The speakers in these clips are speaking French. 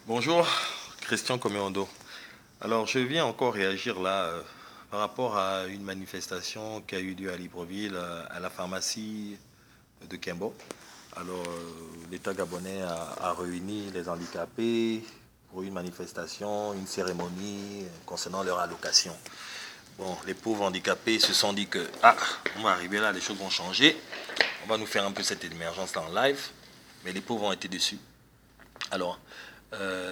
Bonjour, Christian Coméondo. Alors, je viens encore réagir là par rapport à une manifestation qui a eu lieu à Libreville, à la pharmacie de Kembo. Alors, l'État gabonais a réuni les handicapés pour une manifestation, une cérémonie concernant leur allocation. Bon, les pauvres handicapés se sont dit que, on va arriver là, les choses vont changer. On va nous faire un peu cette émergence là en live. Mais les pauvres ont été déçus. Alors,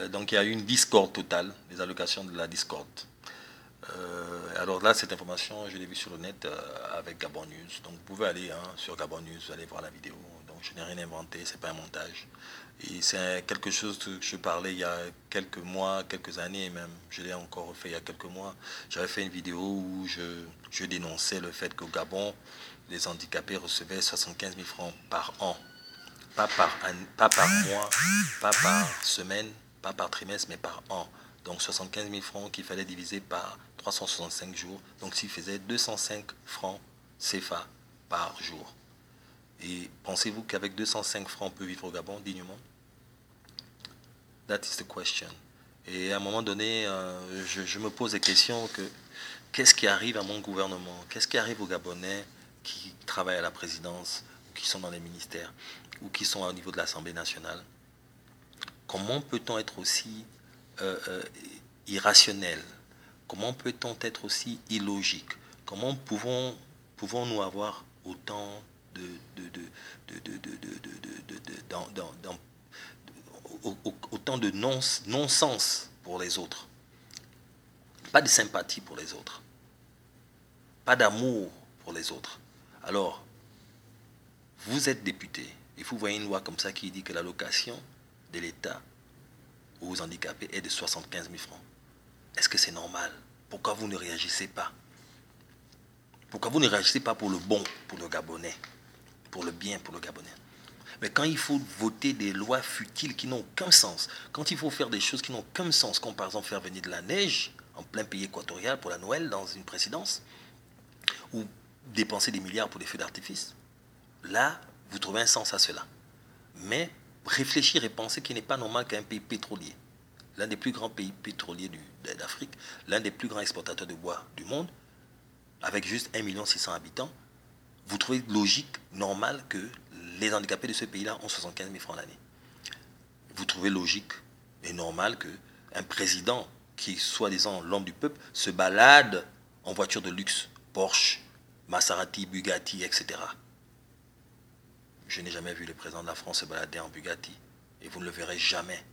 donc il y a eu une discorde totale, les allocations de la discorde. Alors là, cette information, je l'ai vue sur le net avec Gabon News. Donc vous pouvez aller sur Gabon News, vous allez voir la vidéo. Donc je n'ai rien inventé, c'est pas un montage. Et c'est quelque chose que je parlais il y a quelques mois, quelques années même. Je l'ai encore refait il y a quelques mois. J'avais fait une vidéo où je dénonçais le fait qu'au Gabon, les handicapés recevaient 75 000 francs par an. Pas par mois, pas par semaine, pas par trimestre, mais par an. Donc 75 000 francs qu'il fallait diviser par 365 jours. Donc s'il faisait 205 francs CFA par jour. Et pensez-vous qu'avec 205 francs on peut vivre au Gabon dignement? That is the question. Et à un moment donné, je me pose des questions que qu'est-ce qui arrive à mon gouvernement? Qu'est-ce qui arrive aux Gabonais qui travaillent à la présidence, ou qui sont dans les ministères, ou qui sont au niveau de l'Assemblée nationale? Comment peut-on être aussi euh, euh, irrationnel? Comment peut-on être aussi illogique? Comment pouvons-nous avoir autant de, de, de, de, de, de, de, autant de non-sens pour les autres? Pas de sympathie pour les autres, pas d'amour pour les autres. Alors, vous êtes député et vous voyez une loi comme ça qui dit que l'allocation de l'État aux handicapés est de 75 000 francs. Est-ce que c'est normal? Pourquoi vous ne réagissez pas? Pourquoi vous ne réagissez pas pour le bon, pour le Gabonais, pour le bien, pour le Gabonais? Mais quand il faut voter des lois futiles qui n'ont aucun sens, quand il faut faire des choses qui n'ont aucun sens, comme par exemple faire venir de la neige en plein pays équatorial pour la Noël dans une présidence, ou dépenser des milliards pour des feux d'artifice, là, vous trouvez un sens à cela. Mais réfléchir et penser qu'il n'est pas normal qu'un pays pétrolier, l'un des plus grands pays pétroliers d'Afrique, l'un des plus grands exportateurs de bois du monde, avec juste 1,6 million d'habitants, vous trouvez logique, normal que les handicapés de ce pays-là ont 75 000 francs l'année? Vous trouvez logique et normal qu'un président qui est soi-disant l'homme du peuple se balade en voiture de luxe, Porsche, Maserati, Bugatti, etc. Je n'ai jamais vu le président de la France se balader en Bugatti. Et vous ne le verrez jamais.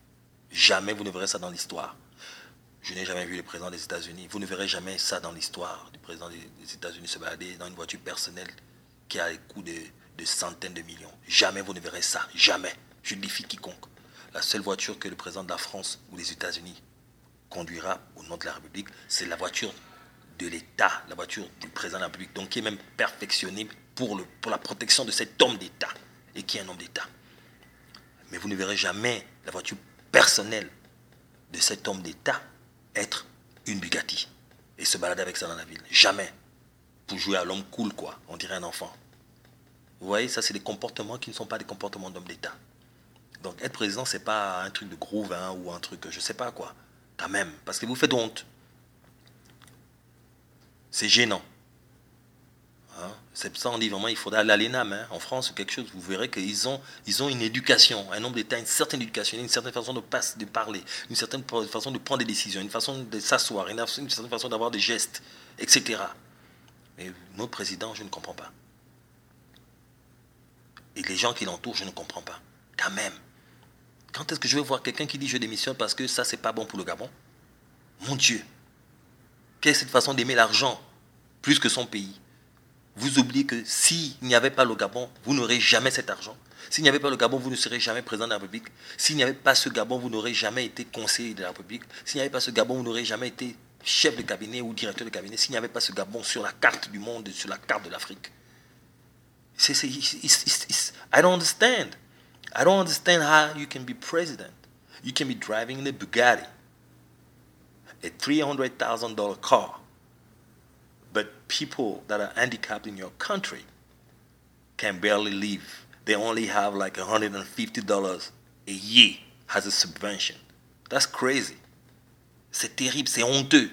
Jamais vous ne verrez ça dans l'histoire. Je n'ai jamais vu le président des États-Unis. Vous ne verrez jamais ça dans l'histoire du président des États-Unis se balader dans une voiture personnelle qui a les coûts de centaines de millions. Jamais vous ne verrez ça. Jamais. Je défie quiconque. La seule voiture que le président de la France ou des États-Unis conduira au nom de la République, c'est la voiture de l'État, la voiture du président de la République, donc qui est même perfectionnée pour la protection de cet homme d'État, et qui est un homme d'État. Mais vous ne verrez jamais la voiture personnelle de cet homme d'État être une Bugatti et se balader avec ça dans la ville. Jamais. Pour jouer à l'homme cool, quoi. On dirait un enfant. Vous voyez, ça, c'est des comportements qui ne sont pas des comportements d'homme d'État. Donc, être président, c'est pas un truc de gros vin ou un truc, je sais pas quoi. Quand même. Parce que vous faites honte. C'est gênant. Hein? C'est pour ça qu'on dit vraiment il faudra aller à l'ENAM en France ou quelque chose. Vous verrez ils ont une éducation, un nombre d'États, une certaine éducation, une certaine façon de parler, une certaine façon de prendre des décisions, une façon de s'asseoir, une certaine façon d'avoir des gestes, etc. Mais notre président, je ne comprends pas. Et les gens qui l'entourent, je ne comprends pas. Quand même. Quand est-ce que je vais voir quelqu'un qui dit je démissionne parce que ça, c'est pas bon pour le Gabon? Mon Dieu. Quelle est cette façon d'aimer l'argent plus que son pays? Vous oubliez que s'il n'y avait pas le Gabon, vous n'aurez jamais cet argent. S'il n'y avait pas le Gabon, vous ne serez jamais président de la République. S'il n'y avait pas ce Gabon, vous n'aurez jamais été conseiller de la République. S'il n'y avait pas ce Gabon, vous n'aurez jamais été chef de cabinet ou directeur de cabinet. S'il n'y avait pas ce Gabon sur la carte du monde, sur la carte de l'Afrique. I don't understand. I don't understand how you can be president. You can be driving in a Bugatti, a $300,000 car. But people that are handicapped in your country can barely live. They only have like $150 a year as a subvention. That's crazy. C'est terrible, c'est honteux.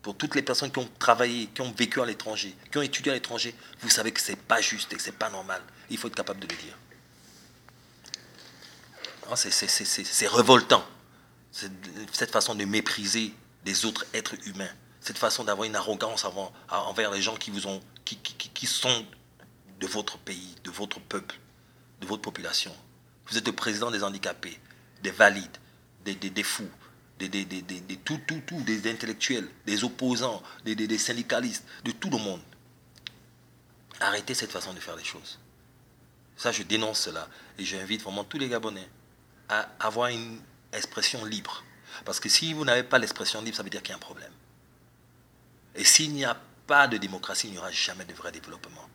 Pour toutes les personnes qui ont travaillé, qui ont vécu à l'étranger, qui ont étudié à l'étranger, vous savez que c'est pas juste et que c'est pas normal. Il faut être capable de le dire. C'est révoltant. Cette façon de mépriser les autres êtres humains. Cette façon d'avoir une arrogance envers les gens qui sont de votre pays, de votre peuple, de votre population. Vous êtes le président des handicapés, des valides, des fous, des intellectuels, des opposants, des syndicalistes, de tout le monde. Arrêtez cette façon de faire les choses. Ça, je dénonce cela. Et j'invite vraiment tous les Gabonais à avoir une expression libre. Parce que si vous n'avez pas l'expression libre, ça veut dire qu'il y a un problème. Et s'il n'y a pas de démocratie, il n'y aura jamais de vrai développement.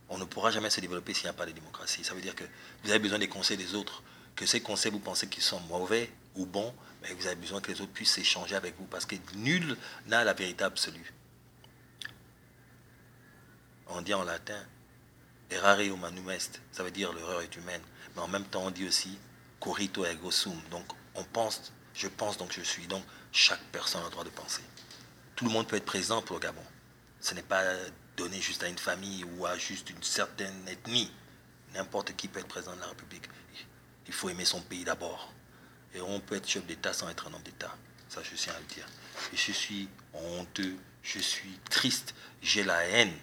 On ne pourra jamais se développer s'il n'y a pas de démocratie. Ça veut dire que vous avez besoin des conseils des autres, que ces conseils, vous pensez qu'ils sont mauvais ou bons, mais vous avez besoin que les autres puissent échanger avec vous, parce que nul n'a la vérité absolue. On dit en latin, errare humanum est, ça veut dire l'erreur est humaine, mais en même temps on dit aussi, corrito ergo sum, donc on pense, je pense donc je suis, donc chaque personne a le droit de penser. Tout le monde peut être président pour le Gabon. Ce n'est pas donné juste à une famille ou à juste une certaine ethnie. N'importe qui peut être président de la République. Il faut aimer son pays d'abord. Et on peut être chef d'État sans être un homme d'État. Ça, je tiens à le dire. Et je suis honteux, je suis triste, j'ai la haine.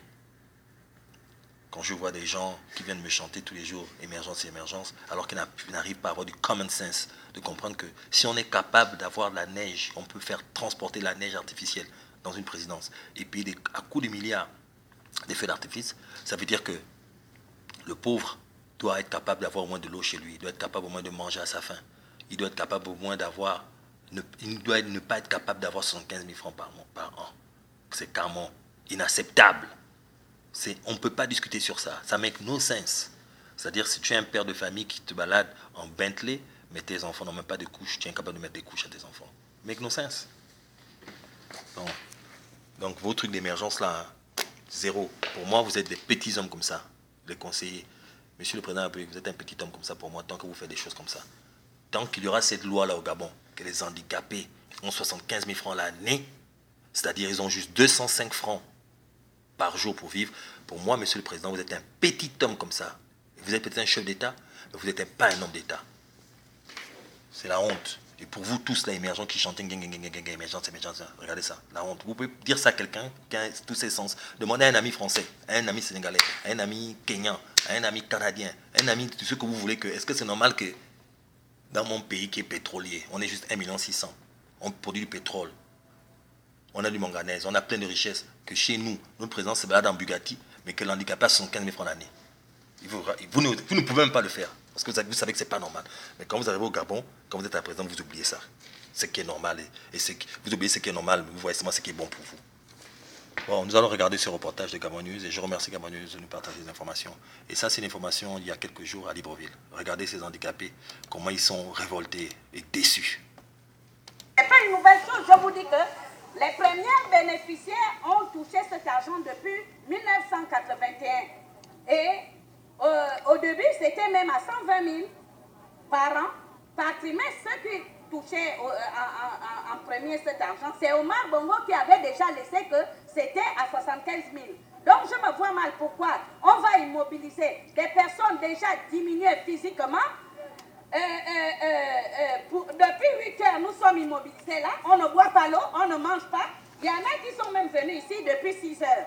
Quand je vois des gens qui viennent me chanter tous les jours émergence et émergence, alors qu'ils n'arrivent pas à avoir du common sense, de comprendre que si on est capable d'avoir de la neige, on peut faire transporter la neige artificielle dans une présidence et payer à coups de milliards des feux d'artifice, ça veut dire que le pauvre doit être capable d'avoir au moins de l'eau chez lui, il doit être capable au moins de manger à sa faim, il doit être capable au moins d'avoir, il doit ne pas être capable d'avoir 75 000 francs par an. C'est carrément inacceptable. On ne peut pas discuter sur ça. Ça make no sense. C'est-à-dire, si tu es un père de famille qui te balade en Bentley, mais tes enfants n'ont même pas de couches, tu es incapable de mettre des couches à tes enfants. Make no sense. Donc vos trucs d'émergence là, zéro. Pour moi, vous êtes des petits hommes comme ça, les conseillers. Monsieur le Président, vous êtes un petit homme comme ça pour moi, tant que vous faites des choses comme ça. Tant qu'il y aura cette loi là au Gabon, que les handicapés ont 75 000 francs l'année, c'est-à-dire ils ont juste 205 francs par jour pour vivre. Pour moi, Monsieur le Président, vous êtes un petit homme comme ça. Vous êtes peut-être un chef d'État, mais vous n'êtes pas un homme d'État. C'est la honte. Et pour vous tous, là, émergents qui chantent émergence, émergence, regardez ça, la honte. Vous pouvez dire ça à quelqu'un qui a tous ses sens. Demandez à un ami français, à un ami sénégalais, à un ami kenyan, à un ami canadien, à un ami de ce que vous voulez. Est-ce que c'est normal que dans mon pays qui est pétrolier, on est juste 1,6 million, on produit du pétrole, on a du manganèse, on a plein de richesses, que chez nous, notre président se balade en Bugatti, mais que l'handicapé a 75 000 francs l'année. Vous ne pouvez même pas le faire. Parce que vous savez que ce n'est pas normal. Mais quand vous arrivez au Gabon, quand vous êtes à la présidence, vous oubliez ça. Ce qui est normal. Vous oubliez ce qui est normal, vous voyez seulement ce qui est bon pour vous. Bon, nous allons regarder ce reportage de Gabon News et je remercie Gabon News de nous partager des informations. Et ça, c'est l'information il y a quelques jours à Libreville. Regardez ces handicapés, comment ils sont révoltés et déçus. Ce n'est pas une nouvelle chose, je vous dis que les premiers bénéficiaires ont touché cet argent depuis 1981. Et au début, c'était même à 120 000 par an, par trimestre. Ceux qui touchaient en premier cet argent, c'est Omar Bongo qui avait déjà laissé que c'était à 75 000. Donc je me vois mal pourquoi on va immobiliser des personnes déjà diminuées physiquement. Depuis 8 heures, nous sommes immobilisés là. On ne boit pas l'eau, on ne mange pas. Il y en a qui sont même venus ici depuis 6 heures.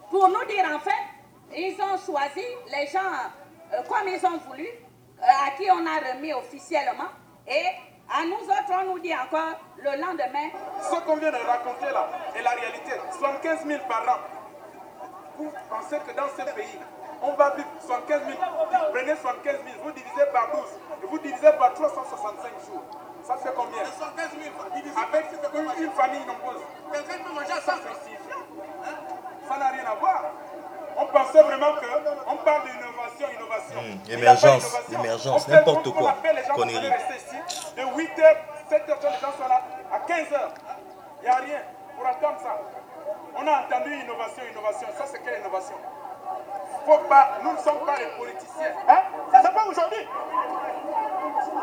Pour nous dire en fait, ils ont choisi les gens comme ils ont voulu, à qui on a remis officiellement. Et à nous autres, on nous dit encore le lendemain. Ce qu'on vient de raconter là est la réalité. 75 000 par an. Vous pensez que dans ce pays, on va vivre 75 000. Prenez 75 000, vous divisez par 12 et vous divisez par 365 jours. Ça fait combien? 75 000 avec une famille nombreuse. Quelqu'un peut manger à ça, ça n'a rien à voir. On pensait vraiment qu'on parle d'innovation, Émergence, n'importe quoi. Connerie. De 8h, 7h, les gens sont là. À 15h, il n'y a rien pour attendre ça. On a entendu innovation. Ça, c'est quelle innovation? Faut pas, nous ne sommes pas les politiciens. Hein? Ça, c'est pas aujourd'hui.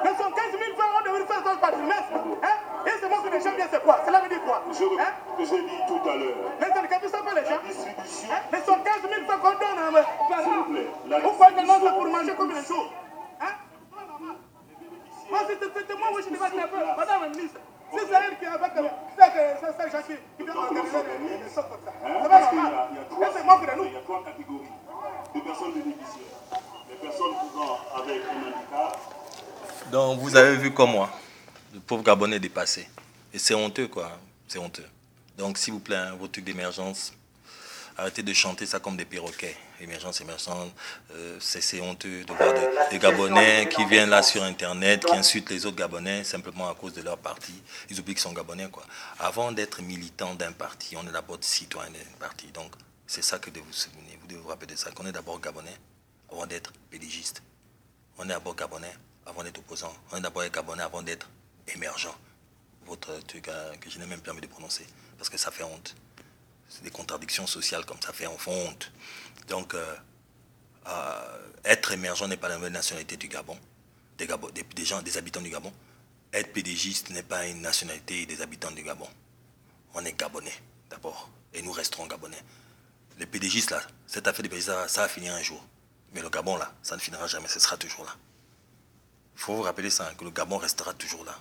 Mais 15 000 francs, on devrait faire ça par trimestre. bien c'est quoi? Cela veut dire quoi? Que j'ai dit tout à l'heure. Les handicapés sont pas les gens. La distribution. Mais sont 15 000 francs qu'on donne. S'il vous plaît. Pourquoi tellement ça pour manger comme les jours? Moi, c'était moi, je ne vais pas un peu. Madame la ministre, si c'est elle qui est avec ça, Jackie, qui vient organiser les choses comme ça. C'est pas normal. C'est moi qui de nous. Il y a 3 catégories de personnes bénéficiaires. Les personnes vivant avec un handicap. Donc vous avez vu comme moi, le pauvre Gabonais est dépassé. Et c'est honteux quoi, c'est honteux. Donc s'il vous plaît, hein, vos trucs d'émergence, arrêtez de chanter ça comme des perroquets. Émergence, c'est honteux de voir des Gabonais qui viennent là sur Internet, qui insultent les autres Gabonais simplement à cause de leur parti. Ils oublient qu'ils sont Gabonais quoi. Avant d'être militant d'un parti, on est d'abord citoyen d'un parti. Donc c'est ça que de vous souvenir. Vous devez vous rappeler de ça, qu'on est d'abord Gabonais avant d'être pédégiste. On est d'abord Gabonais avant d'être opposant. On est d'abord Gabonais avant d'être émergent. Votre truc que je n'ai même pas envie de prononcer, parce que ça fait honte. C'est des contradictions sociales comme ça fait honte. Donc, être émergent n'est pas la même nationalité du Gabon, des habitants du Gabon. Être pédégiste n'est pas une nationalité des habitants du Gabon. On est Gabonais d'abord, et nous resterons Gabonais. Les pédégistes là, cette affaire de pédégistes, ça va finir un jour. Mais le Gabon là, ça ne finira jamais, ce sera toujours là. Il faut vous rappeler ça, que le Gabon restera toujours là.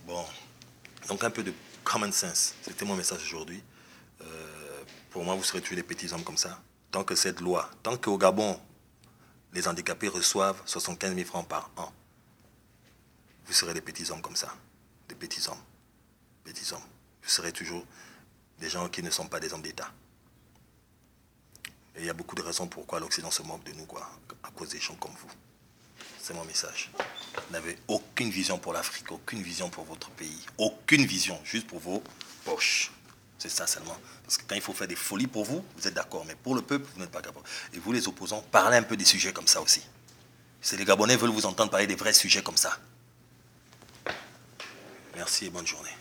Bon, donc un peu de common sense, c'était mon message aujourd'hui. Pour moi, vous serez tous des petits hommes comme ça. Tant que cette loi, tant qu'au Gabon, les handicapés reçoivent 75 000 francs par an, vous serez des petits hommes comme ça. Des petits hommes. Petits hommes. Vous serez toujours des gens qui ne sont pas des hommes d'État. Et il y a beaucoup de raisons pourquoi l'Occident se moque de nous, quoi, à cause des gens comme vous. C'est mon message. Vous n'avez aucune vision pour l'Afrique, aucune vision pour votre pays, aucune vision, juste pour vos poches. C'est ça seulement. Parce que quand il faut faire des folies pour vous, vous êtes d'accord, mais pour le peuple, vous n'êtes pas capable. Et vous, les opposants, parlez un peu des sujets comme ça aussi. Si les Gabonais veulent vous entendre parler des vrais sujets comme ça. Merci et bonne journée.